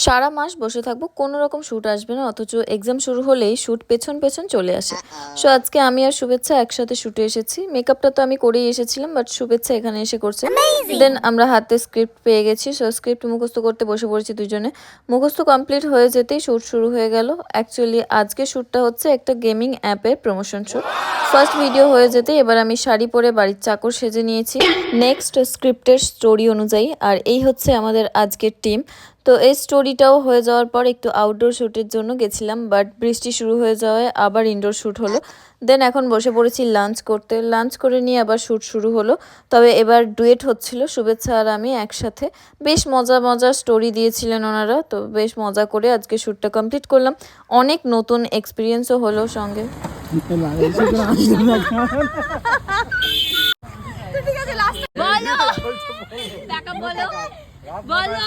সারা মাস বসে থাকবো, কোনো রকম শ্যুট আসবে না, অথচ এক্সাম শুরু হলেই শ্যুট পেছন পেছন চলে আসে। সো আজকে আমি আর শুভেচ্ছা একসাথে শ্যুটে এসেছি। মেকআপটা তো আমি করেই এসেছিলাম, বাট শুভেচ্ছা এখানে এসে করছে। দেন আমরা হাতে স্ক্রিপ্ট পেয়ে গেছি, সো স্ক্রিপ্ট মুখস্থ করতে বসে পড়েছি দুজনে। মুখস্থ কমপ্লিট হয়ে যেতেই শ্যুট শুরু হয়ে গেল। অ্যাকচুয়ালি আজকে শ্যুটটা হচ্ছে একটা গেমিং অ্যাপের প্রমোশন শ্যুট। ফার্স্ট ভিডিও হয়ে যেতেই এবার আমি শাড়ি পরে বাড়ির চাকর সেজে নিয়েছি নেক্সট স্ক্রিপ্টের স্টোরি অনুযায়ী। আর এই হচ্ছে আমাদের আজকের টিম। তো এই স্টোরিটাও হয়ে যাওয়ার পর একটু আউটডোর শ্যুটের জন্য গেছিলাম, বাট বৃষ্টি শুরু হয়ে যাওয়ায় আবার ইনডোর শ্যুট হলো। দেন এখন বসে পড়েছি লাঞ্চ করতে। লাঞ্চ করে নিয়ে আবার শ্যুট শুরু হলো। তবে এবার ডুয়েট হচ্ছিল শুভেচ্ছা আর আমি একসাথে। বেশ মজা মজা স্টোরি দিয়েছিলেন ওনারা, তো বেশ মজা করে আজকে শ্যুটটা কমপ্লিট করলাম। অনেক নতুন এক্সপিরিয়েন্সও হলো সঙ্গে। বলো বলো